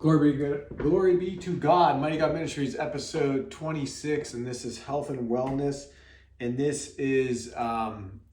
Glory be to God. Mighty God Ministries, episode 26, and this is health and wellness. And this is,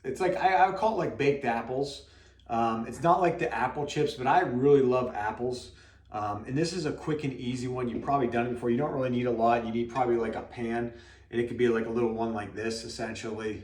it's like, I would call it like baked apples. It's not like the apple chips, but I really love apples. And this is a quick and easy one. You've probably done it before. You don't really need a lot. You need probably like a pan, and it could be like a little one like this, essentially.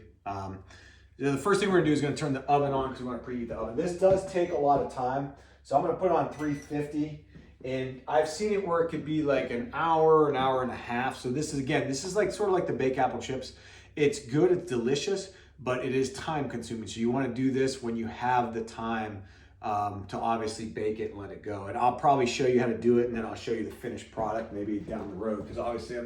The first thing we're gonna do is gonna turn the oven on because we want to preheat the oven. This does take a lot of time, so I'm gonna put it on 350. And I've seen it where it could be like an hour and a half. So this is, again, this is like sort of like the baked apple chips. It's good, it's delicious, but it is time consuming. So you want to do this when you have the time to obviously bake it and let it go. And I'll probably show you how to do it, and then I'll show you the finished product maybe down the road, because obviously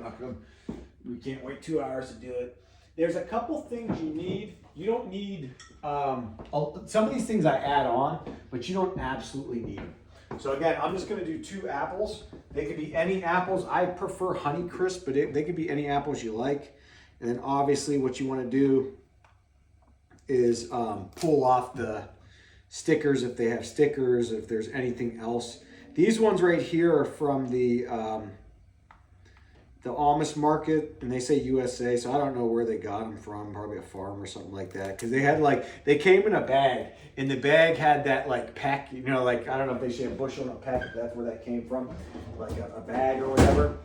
we can't wait 2 hours to do it. There's a couple things you need. You don't need, some of these things I add on, but you don't absolutely need them. So again, I'm just gonna do 2 apples. They could be any apples. I prefer Honeycrisp, but they could be any apples you like. And then obviously what you wanna do is pull off the stickers if they have stickers, if there's anything else. These ones right here are from the Amish market, and they say USA, so I don't know where they got them from, probably a farm or something like that, because they had like, they came in a bag, and the bag had that like pack, you know, like, I don't know if they say a bushel in a pack, if that's where that came from, like a bag or whatever,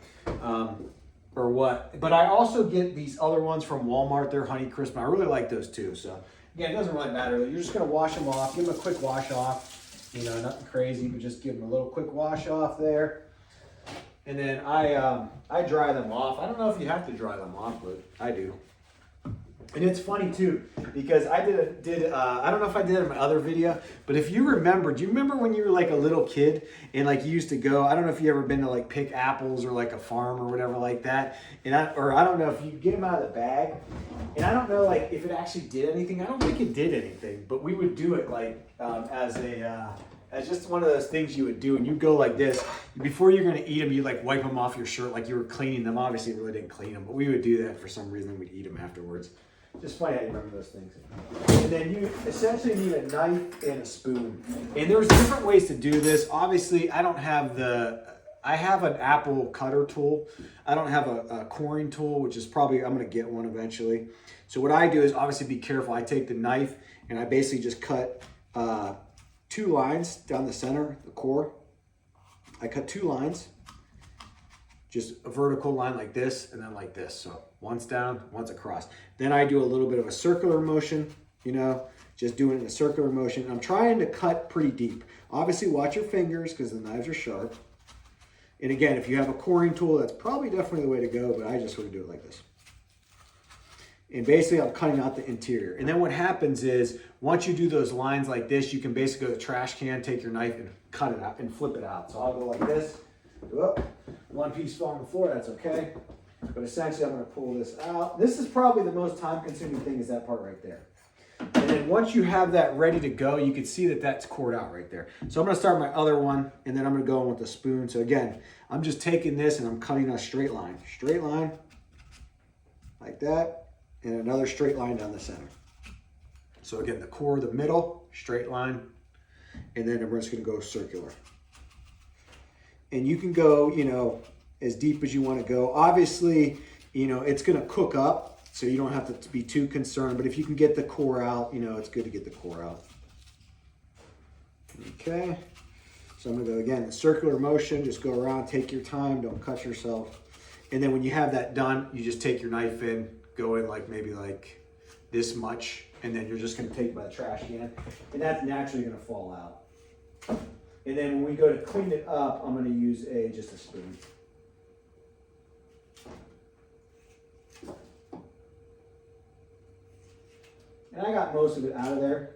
or what. But I also get these other ones from Walmart, they're Honeycrisp, and I really like those too. So again, it doesn't really matter, you're just gonna wash them off, give them a quick wash off, you know, nothing crazy, but just give them a little quick wash off there. And then I dry them off. I don't know if you have to dry them off, but I do. And it's funny too, because I I don't know if I did it in my other video, but if you remember, do you remember when you were like a little kid and like you used to go, I don't know if you ever been to like pick apples or like a farm or whatever like that, and I don't know if you get them out of the bag, and I don't know like if it actually did anything. I don't think it did anything, but we would do it like as just one of those things you would do, and you go like this. Before you're gonna eat them, you like wipe them off your shirt like you were cleaning them. Obviously, you really didn't clean them, but we would do that for some reason. We'd eat them afterwards. Just funny how you remember those things. And then you essentially need a knife and a spoon. And there's different ways to do this. Obviously, I have an apple cutter tool. I don't have a coring tool, which is probably, I'm gonna get one eventually. So what I do is obviously be careful. I take the knife and I basically just cut 2 lines down the center, the core. I cut 2 lines, just a vertical line like this, and then like this. So once down, once across. Then I do a little bit of a circular motion, you know, just doing it in a circular motion. I'm trying to cut pretty deep. Obviously watch your fingers because the knives are sharp. And again, if you have a coring tool, that's probably definitely the way to go, but I just sort of do it like this. And basically I'm cutting out the interior. And then what happens is, once you do those lines like this, you can basically go to the trash can, take your knife and cut it out and flip it out. So I'll go like this. Whoop. One piece fell on the floor, that's okay. But essentially I'm gonna pull this out. This is probably the most time consuming thing, is that part right there. And then once you have that ready to go, you can see that that's cored out right there. So I'm gonna start my other one, and then I'm gonna go in with the spoon. So again, I'm just taking this and I'm cutting a straight line like that. And another straight line down the center. So again, the core, the middle, straight line, and then we're just gonna go circular. And you can go, you know, as deep as you wanna go. Obviously, you know, it's gonna cook up, so you don't have to be too concerned, but if you can get the core out, you know, it's good to get the core out. Okay, so I'm gonna go again, circular motion, just go around, take your time, don't cut yourself. And then when you have that done, you just take your knife in, go in like maybe like this much, and then you're just gonna take it by the trash can, and that's naturally gonna fall out. And then when we go to clean it up, I'm gonna use just a spoon. And I got most of it out of there.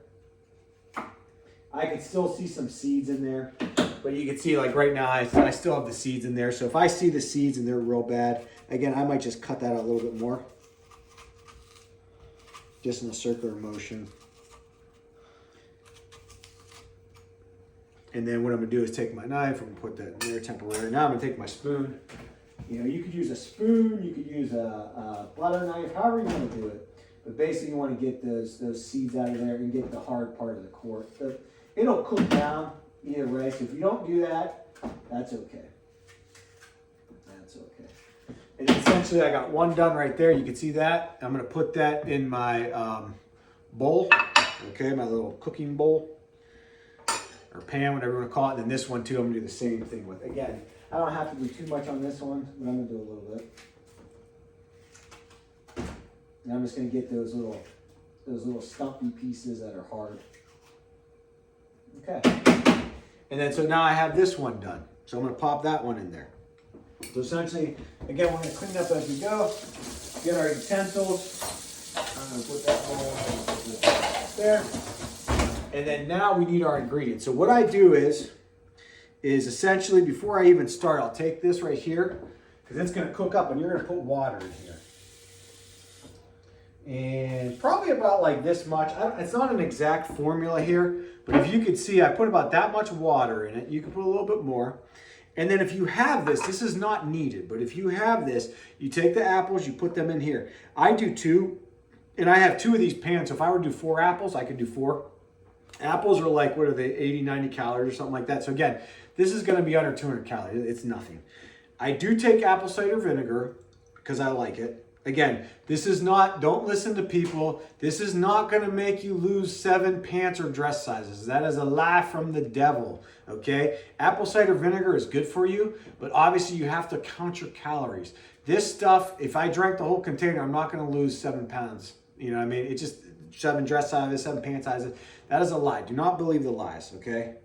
I can still see some seeds in there, but you can see like right now, I still have the seeds in there. So if I see the seeds and they're real bad, again, I might just cut that out a little bit more. Just in a circular motion. And then what I'm gonna do is take my knife, I'm gonna put that in there temporarily. Now I'm gonna take my spoon. You know, you could use a spoon, you could use a butter knife, however you wanna do it. But basically you wanna get those seeds out of there and get the hard part of the core. It'll cook down either way, so if you don't do that, That's okay. That's okay. And essentially I got one done right there. You can see that. I'm going to put that in my bowl, okay, my little cooking bowl or pan, whatever you want to call it. And then this one too, I'm going to do the same thing with. Again, I don't have to do too much on this one, but I'm going to do a little bit. And I'm just going to get those little stumpy pieces that are hard. Okay. And then so now I have this one done. So I'm going to pop that one in there. So essentially, again, we're going to clean up as we go. Get our utensils. I'm going to put that one there. And then now we need our ingredients. So what I do is essentially before I even start, I'll take this right here because it's going to cook up and you're going to put water in here. And probably about like this much. It's not an exact formula here, but if you could see, I put about that much water in it. You can put a little bit more. And then if you have this is not needed, but if you have this, you take the apples, you put them in here. I do 2, and I have 2 of these pans. So if I were to do 4 apples, I could do 4. Apples are like, what are they, 80, 90 calories or something like that. So again, this is going to be under 200 calories. It's nothing. I do take apple cider vinegar because I like it. Again, this is not, don't listen to people. This is not going to make you lose 7 pants or dress sizes. That is a lie from the devil, okay? Apple cider vinegar is good for you, but obviously you have to count your calories. This stuff, if I drank the whole container, I'm not going to lose 7 pounds. You know what I mean? It's just 7 dress sizes, 7 pant sizes. That is a lie. Do not believe the lies, okay?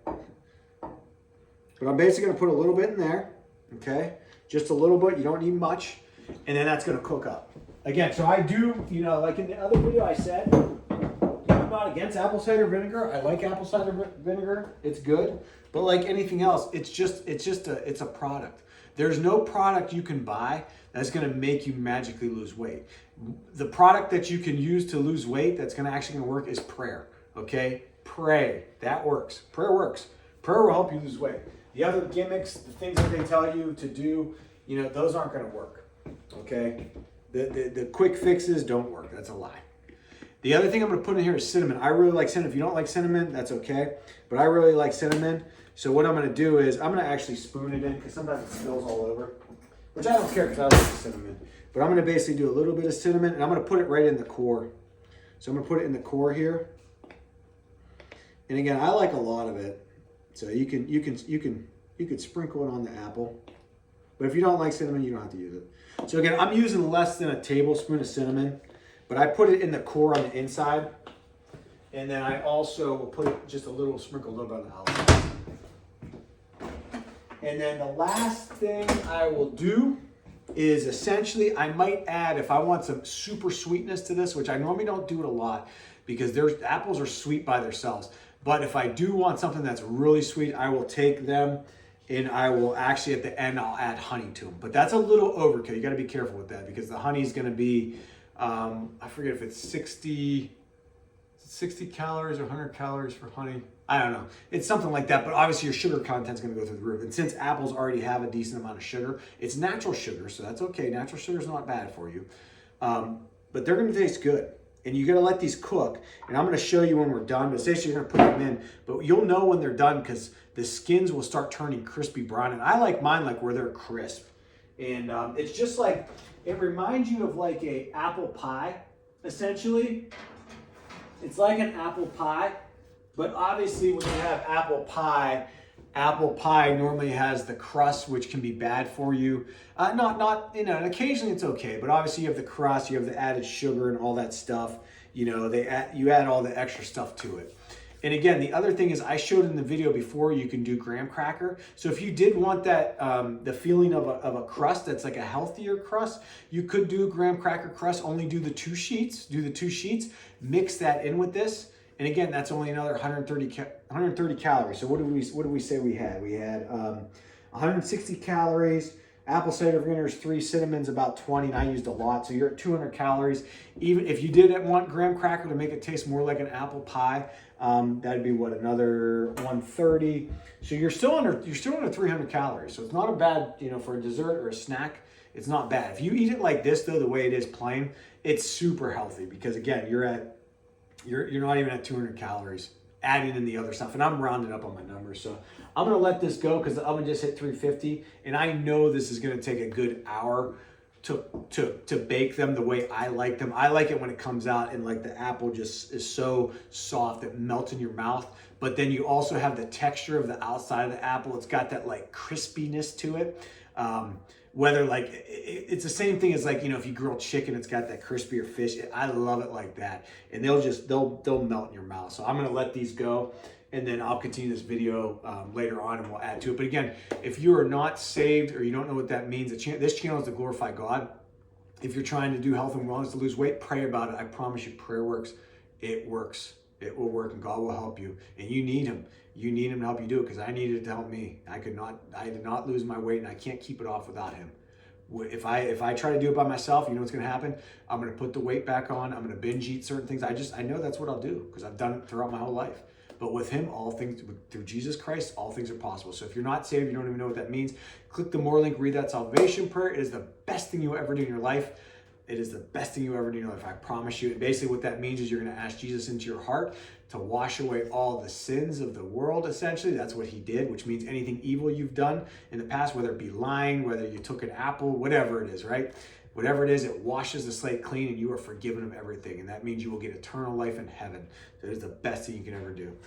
But I'm basically going to put a little bit in there, okay? Just a little bit. You don't need much. And then that's going to cook up. Again, so I do, you know, like in the other video I said, I'm not against apple cider vinegar. I like apple cider vinegar. It's good. But like anything else, it's a product. There's no product you can buy that's going to make you magically lose weight. The product that you can use to lose weight that's going to actually work is prayer. Okay? Pray. That works. Prayer works. Prayer will help you lose weight. The other gimmicks, the things that they tell you to do, you know, those aren't going to work. Okay? The quick fixes don't work. That's a lie. The other thing I'm going to put in here is cinnamon. I really like cinnamon. If you don't like cinnamon, that's okay. But I really like cinnamon. So what I'm going to do is I'm going to actually spoon it in because sometimes it spills all over. Which I don't care because I like the cinnamon. But I'm going to basically do a little bit of cinnamon and I'm going to put it right in the core. So I'm going to put it in the core here. And again, I like a lot of it. So you could sprinkle it on the apple. But if you don't like cinnamon, you don't have to use it. So again, I'm using less than a tablespoon of cinnamon, but I put it in the core on the inside. And then I also will put it just a little, sprinkle a little bit on the outside. And then the last thing I will do is essentially, I might add, if I want some super sweetness to this, which I normally don't do it a lot because apples are sweet by themselves. But if I do want something that's really sweet, I will take them and I will actually at the end, I'll add honey to them. But that's a little overkill. You got to be careful with that because the honey is going to be, I forget if it's 60 calories or 100 calories for honey. I don't know. It's something like that, but obviously your sugar content is going to go through the roof. And since apples already have a decent amount of sugar, it's natural sugar, so that's okay. Natural sugar is not bad for you. But they're going to taste good. And you got to let these cook. And I'm going to show you when we're done, but essentially you're going to put them in. But you'll know when they're done because the skins will start turning crispy brown. And I like mine like where they're crisp. And it's just like, it reminds you of like a apple pie, essentially. It's like an apple pie, but obviously when you have apple pie normally has the crust, which can be bad for you. Not you know, and occasionally it's okay, but obviously you have the crust, you have the added sugar and all that stuff. You know, you add all the extra stuff to it. And again, the other thing is I showed in the video before you can do graham cracker. So if you did want that, the feeling of a crust that's like a healthier crust, you could do graham cracker crust, only do the 2 sheets, mix that in with this. And again, that's only another 130 calories. So what did we say we had? We had 160 calories. Apple cider vinegar is 3, cinnamon's about 20, and I used a lot, so you're at 200 calories. Even if you didn't want graham cracker to make it taste more like an apple pie, that'd be what, another 130. So you're still under 300 calories. So it's not a bad, you know, for a dessert or a snack. It's not bad. If you eat it like this though, the way it is plain, it's super healthy because again, you're not even at 200 calories. adding in the other stuff. And I'm rounding up on my numbers. So I'm going to let this go because the oven just hit 350. And I know this is going to take a good hour to bake them the way I like them. I like it when it comes out and like the apple just is so soft it melts in your mouth. But then you also have the texture of the outside of the apple. It's got that like crispiness to it. Whether like, it's the same thing as like, you know, if you grill chicken, it's got that crispier fish. I love it like that. And they'll melt in your mouth. So I'm going to let these go. And then I'll continue this video later on and we'll add to it. But again, if you are not saved or you don't know what that means, this channel is to glorify God. If you're trying to do health and wellness to lose weight, pray about it. I promise you prayer works. It works. It will work and God will help you. And you need him. You need him to help you do it because I needed it to help me. I did not lose my weight and I can't keep it off without him. If I try to do it by myself, you know what's going to happen? I'm going to put the weight back on. I'm going to binge eat certain things. I know that's what I'll do because I've done it throughout my whole life. But with him, all things, through Jesus Christ, all things are possible. So if you're not saved, you don't even know what that means, click the more link, read that salvation prayer. It is the best thing you'll ever do in your life. It is the best thing you ever do in your life, I promise you. And basically what that means is you're going to ask Jesus into your heart to wash away all the sins of the world, essentially. That's what he did, which means anything evil you've done in the past, whether it be lying, whether you took an apple, whatever it is, right? Whatever it is, it washes the slate clean and you are forgiven of everything. And that means you will get eternal life in heaven. So it is the best thing you can ever do.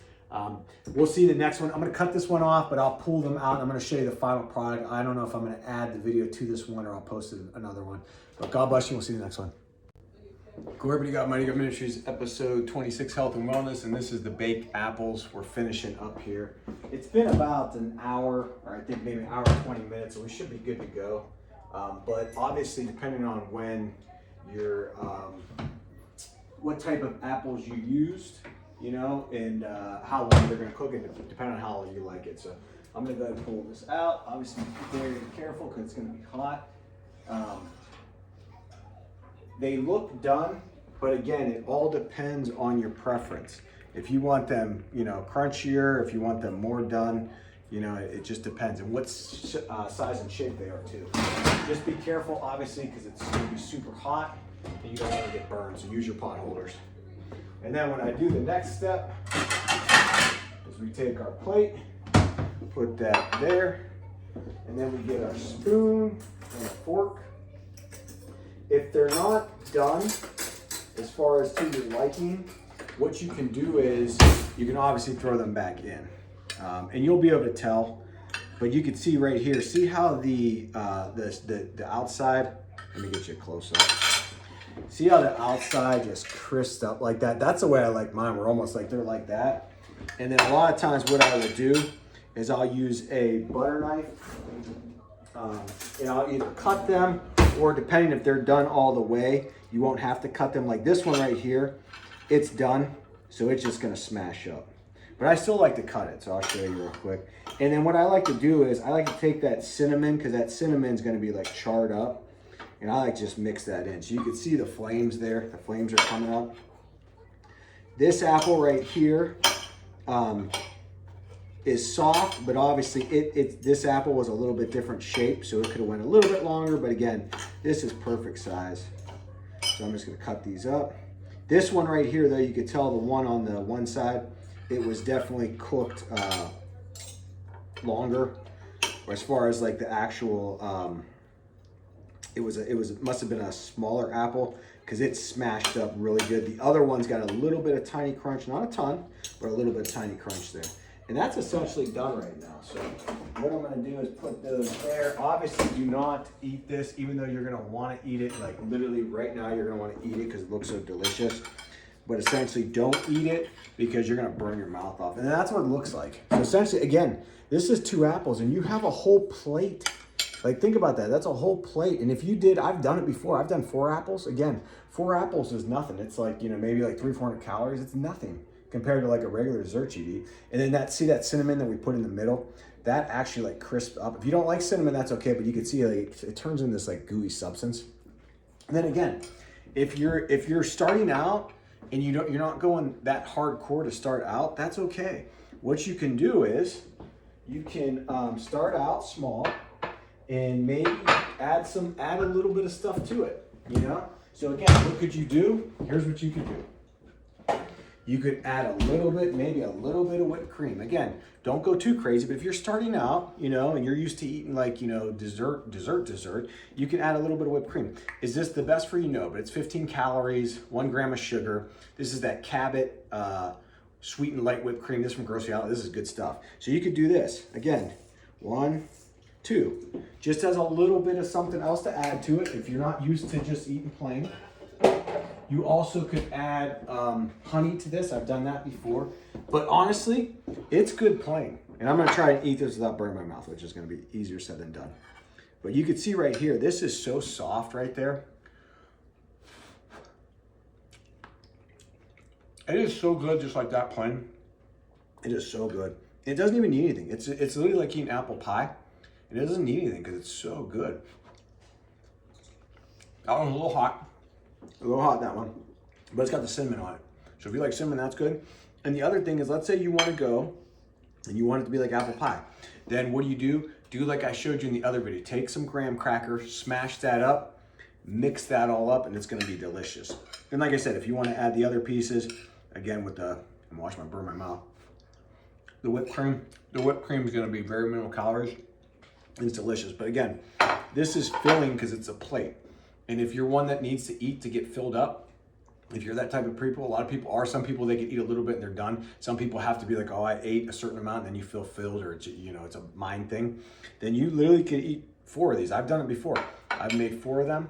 We'll see the next one. I'm going to cut this one off, but I'll pull them out. I'm going to show you the final product. I don't know if I'm going to add the video to this one or I'll post another one. But God bless you. We'll see you the next one. Glory be to God, Mighty God Ministries, episode 26, Health and Wellness. And this is the baked apples we're finishing up here. It's been about an hour, or I think maybe an hour and 20 minutes, so we should be good to go. But obviously, depending on when you're, what type of apples you used, you know, and how long they're going to cook it, depending on how you like it. So I'm going to go ahead and pull this out. Obviously, be very careful because it's going to be hot. They look done, but again, it all depends on your preference. If you want them, you know, crunchier, if you want them more done, you know, it just depends. And what size and shape they are too. Just be careful, obviously, because it's going to be super hot and you don't want to get burned, so use your pot holders. And then when I do the next step, is we take our plate, put that there, and then we get our spoon and a fork. If they're not done, as far as to your liking, what you can do is you can obviously throw them back in. And you'll be able to tell, but you can see right here, see how the outside, let me get you a close up. See how the outside just crisped up like that? That's the way I like mine. We're almost like they're like that. And then a lot of times what I will do is I'll use a butter knife and I'll either cut them or depending if they're done all the way, you won't have to cut them. Like this one right here, it's done. So it's just gonna smash up. But I still like to cut it, so I'll show you real quick. And then what I like to do is I like to take that cinnamon, because that cinnamon's gonna be like charred up. And I like to just mix that in. So you can see the flames there. The flames are coming up. This apple right here is soft, but obviously this apple was a little bit different shape, so it could have went a little bit longer. But again, this is perfect size. So I'm just gonna cut these up. This one right here, though, you could tell the one on the one side, it was definitely cooked longer. Or as far as like the actual, it must have been a smaller apple because it smashed up really good. The other one's got a little bit of tiny crunch, not a ton, but a little bit of tiny crunch there. And that's essentially done right now. So what I'm gonna do is put those there. Obviously do not eat this, even though you're gonna wanna eat it, like literally right now you're gonna wanna eat it because it looks so delicious. But essentially don't eat it because you're gonna burn your mouth off. And that's what it looks like. So essentially, again, this is 2 apples and you have a whole plate. Like think about that, that's a whole plate. And if you did, I've done it before, I've done 4 apples. Again, 4 apples is nothing. It's like, you know, maybe like 300-400 calories, it's nothing compared to like a regular dessert you'd eat. And then see that cinnamon that we put in the middle, that actually like crisps up. If you don't like cinnamon, that's okay, but you can see like it turns into this like gooey substance. And then again, if you're starting out and you're not going that hardcore to start out, that's okay. What you can do is you can start out small and maybe add a little bit of stuff to it, you know? So again, what could you do? Here's what you could do. You could add a little bit, maybe a little bit of whipped cream. Again, don't go too crazy, but if you're starting out, you know, and you're used to eating like, you know, dessert, you can add a little bit of whipped cream. Is this the best for you? No, but it's 15 calories, 1 gram of sugar. This is that Cabot sweet and light whipped cream. This is from Grocery Outlet. This is good stuff. So you could do this. Again, 1, 2. Just as a little bit of something else to add to it if you're not used to just eating plain. You also could add honey to this. I've done that before. But honestly, it's good plain. And I'm going to try and eat this without burning my mouth, which is going to be easier said than done. But you can see right here, this is so soft right there. It is so good just like that plain. It is so good. It doesn't even need anything. It's literally like eating apple pie. And it doesn't need anything because it's so good. That one's a little hot. A little hot, that one. But it's got the cinnamon on it. So if you like cinnamon, that's good. And the other thing is, let's say you want to go and you want it to be like apple pie. Then what do? Do like I showed you in the other video. Take some graham cracker, smash that up, mix that all up, and it's going to be delicious. And like I said, if you want to add the other pieces, again with the, I'm watching my burn my mouth. The whipped cream is going to be very minimal calories. And it's delicious. But again, this is filling because it's a plate. And if you're one that needs to eat to get filled up, if you're that type of people, a lot of people are. Some people, they can eat a little bit and they're done. Some people have to be like, oh, I ate a certain amount and then you feel filled, or it's, you know, it's a mind thing. Then you literally can eat 4 of these. I've done it before. I've made 4 of them,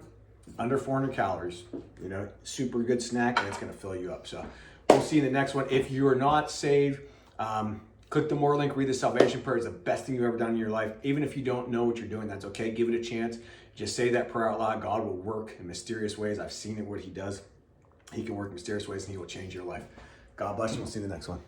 under 400 calories. You know, super good snack, and it's going to fill you up. So we'll see you in the next one. If you are not saved, click the more link, read the salvation prayer. It's the best thing you've ever done in your life. Even if you don't know what you're doing, that's okay. Give it a chance. Just say that prayer out loud. God will work in mysterious ways. I've seen it, what he does. He can work in mysterious ways and he will change your life. God bless you. We'll see you in the next one.